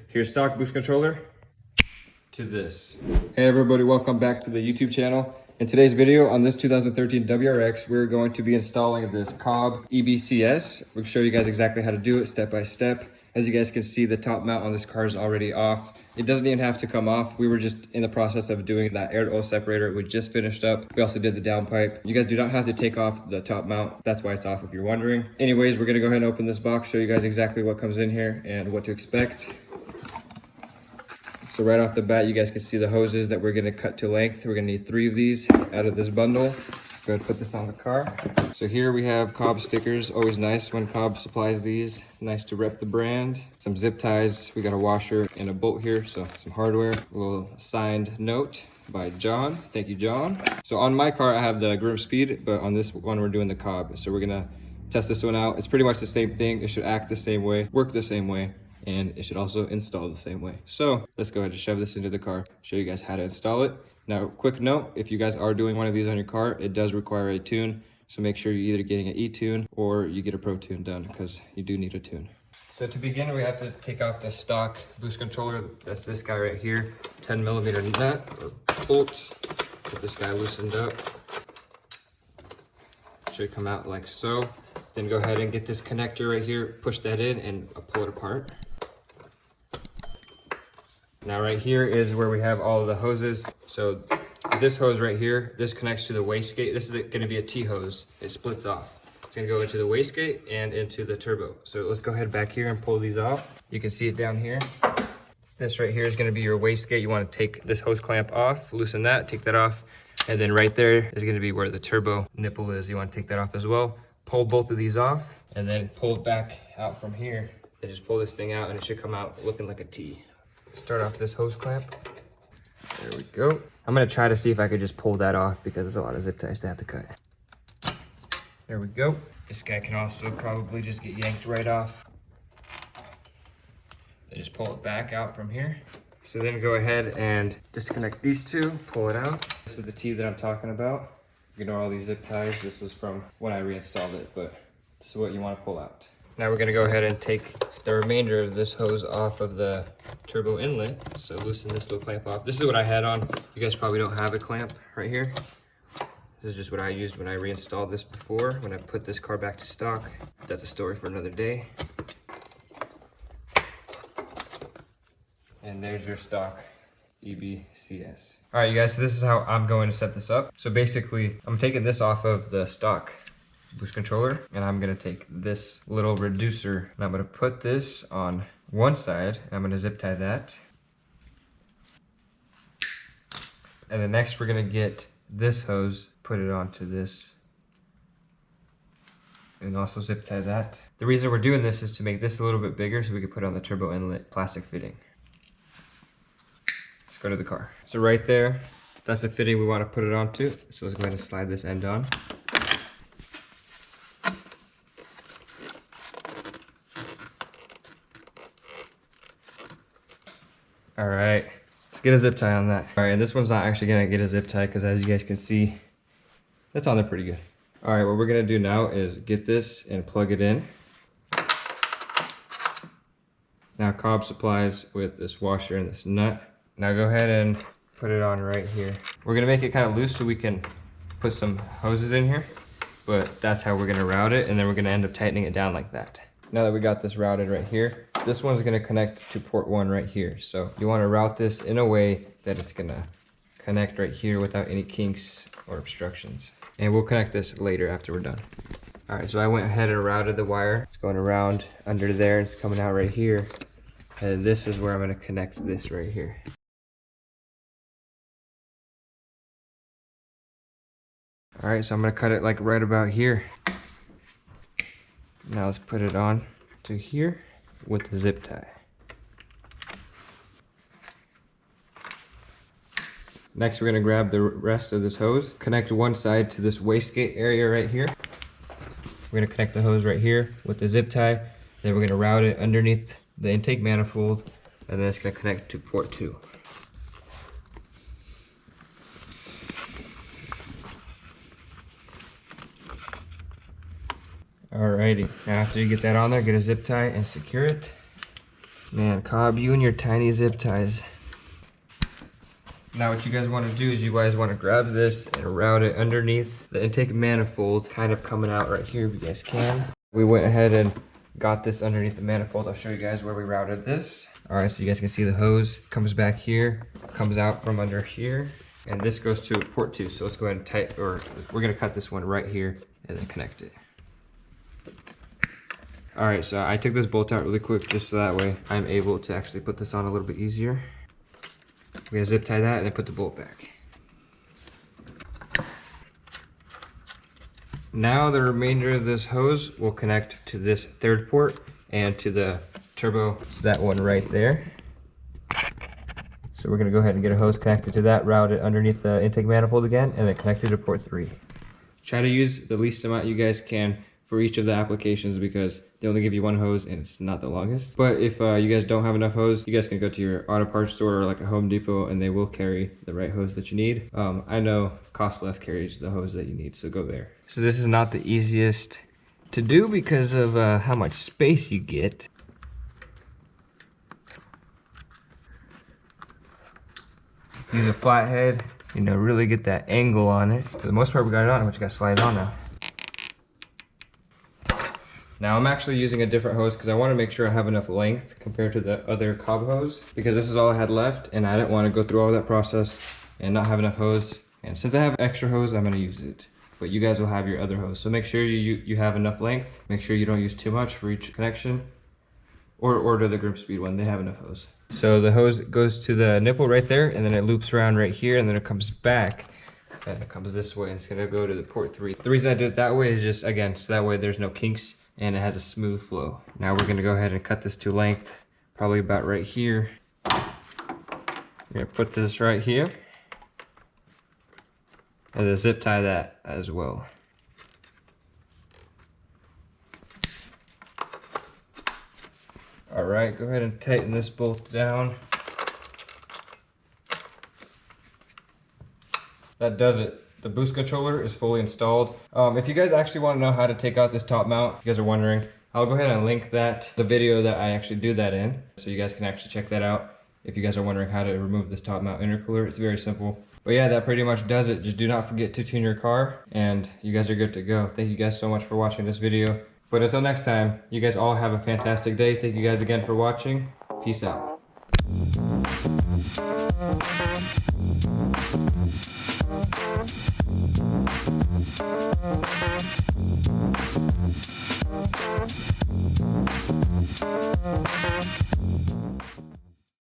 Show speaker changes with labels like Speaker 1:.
Speaker 1: Here's stock boost controller to this. Hey everybody, welcome back to the YouTube channel. In today's video on this 2013 WRX, we're going to be installing this Cobb EBCS. We'll show you guys exactly how to do it step by step. As you guys can see, the top mount on this car is already off. It doesn't even have to come off. We were just in the process of doing that air to oil separator. We just finished up. We also did the downpipe. You guys do not have to take off the top mount. That's why it's off if you're wondering. Anyways, we're gonna go ahead and open this box, show you guys exactly what comes in here and what to expect. So right off the bat, you guys can see the hoses that we're gonna cut to length. We're gonna need 3 of these out of this bundle. Go ahead and put this on the car. So here we have Cobb stickers. Always nice when Cobb supplies these. Nice to rep the brand. Some zip ties. We got a washer and a bolt here, so some hardware. A little signed note by John. Thank you, John. So on my car, I have the Grim Speed, but on this one, we're doing the Cobb. So we're gonna test this one out. It's pretty much the same thing. It should act the same way, work the same way, and it should also install the same way. So let's go ahead and shove this into the car, show you guys how to install it. Now, quick note, if you guys are doing one of these on your car, it does require a tune. So make sure you're either getting an E-tune or you get a Pro Tune done, because you do need a tune. So to begin, we have to take off the stock boost controller. That's this guy right here, 10mm nut or bolt. Get this guy loosened up. Should come out like so. Then go ahead and get this connector right here, push that in and pull it apart. Now right here is where we have all of the hoses. So this hose right here, this connects to the wastegate. This is going to be a T-hose. It splits off. It's going to go into the wastegate and into the turbo. So let's go ahead back here and pull these off. You can see it down here. This right here is going to be your wastegate. You want to take this hose clamp off, loosen that, take that off. And then right there is going to be where the turbo nipple is. You want to take that off as well. Pull both of these off and then pull it back out from here. And just pull this thing out and it should come out looking like a T. Start off this hose clamp. There we go. I'm gonna try to see if I could just pull that off because there's a lot of zip ties to have to cut. There we go. This guy can also probably just get yanked right off. Then just pull it back out from here. So then go ahead and disconnect these two, pull it out. This is the T that I'm talking about. Ignore all these zip ties. This was from when I reinstalled it, but this is what you want to pull out. Now we're gonna go ahead and take the remainder of this hose off of the turbo inlet. So loosen this little clamp off. This is what I had on. You guys probably don't have a clamp right here. This is just what I used when I reinstalled this before, when I put this car back to stock. That's a story for another day. And there's your stock EBCS. All right, you guys, so this is how I'm going to set this up. So basically, I'm taking this off of the stock boost controller, and I'm gonna take this little reducer and I'm gonna put this on one side and I'm gonna zip tie that. And then next we're gonna get this hose, put it onto this, and also zip tie that. The reason we're doing this is to make this a little bit bigger so we can put on the turbo inlet plastic fitting. Let's go to the car. So right there, that's the fitting we want to put it onto. So let's go ahead and slide this end on. All right, let's get a zip tie on that. All right, this one's not actually gonna get a zip tie because as you guys can see, that's on there pretty good. All right, what we're gonna do now is get this and plug it in. Now Cobb supplies with this washer and this nut. Now go ahead and put it on right here. We're gonna make it kind of loose so we can put some hoses in here, but that's how we're gonna route it, and then we're gonna end up tightening it down like that. Now that we got this routed right here, this one's gonna connect to port 1 right here. So you wanna route this in a way that it's gonna connect right here without any kinks or obstructions. And we'll connect this later after we're done. All right, so I went ahead and routed the wire. It's going around under there, it's coming out right here. And this is where I'm gonna connect this right here. All right, so I'm gonna cut it like right about here. Now let's put it on to here with the zip tie. Next, we're gonna grab the rest of this hose, connect one side to this wastegate area right here. We're gonna connect the hose right here with the zip tie. Then we're gonna route it underneath the intake manifold, and then it's gonna connect to port 2. Alrighty, now after you get that on there, get a zip tie and secure it. Man, Cobb, you and your tiny zip ties. Now what you guys want to do is you guys want to grab this and route it underneath the intake manifold, kind of coming out right here if you guys can. We went ahead and got this underneath the manifold. I'll show you guys where we routed this. All right, so you guys can see the hose comes back here, comes out from under here, and this goes to port 2. So let's go ahead and we're gonna cut this one right here and then connect it. All right, so I took this bolt out really quick just so that way I'm able to actually put this on a little bit easier. We're gonna zip tie that and then put the bolt back. Now the remainder of this hose will connect to this third port and to the turbo, so that one right there. So we're gonna go ahead and get a hose connected to that, route it underneath the intake manifold again, and then connect it to port 3. Try to use the least amount you guys can for each of the applications because they only give you one hose and it's not the longest. But if you guys don't have enough hose, you guys can go to your auto parts store or like a Home Depot and they will carry the right hose that you need. I know Cost Less carries the hose that you need, so go there. So this is not the easiest to do because of how much space you get. Use a flathead, you know, really get that angle on it. For the most part we got it on, but you gotta slide it on now. Now I'm actually using a different hose because I want to make sure I have enough length compared to the other Cobb hose, because this is all I had left and I didn't want to go through all that process and not have enough hose. And since I have extra hose, I'm going to use it. But you guys will have your other hose. So make sure you have enough length. Make sure you don't use too much for each connection. Or order the Grimp Speed one, they have enough hose. So the hose goes to the nipple right there and then it loops around right here and then it comes back. And it comes this way and it's going to go to the port 3. The reason I did it that way is just, again, so that way there's no kinks and it has a smooth flow. Now we're gonna go ahead and cut this to length, probably about right here. We're gonna put this right here. And then zip tie that as well. All right, go ahead and tighten this bolt down. That does it. The boost controller is fully installed. If you guys actually want to know how to take out this top mount, if you guys are wondering, I'll go ahead and link the video that I actually do that in, so you guys can actually check that out. If you guys are wondering how to remove this top mount intercooler, it's very simple. But yeah, that pretty much does it. Just do not forget to tune your car, and you guys are good to go. Thank you guys so much for watching this video. But until next time, you guys all have a fantastic day. Thank you guys again for watching. Peace out.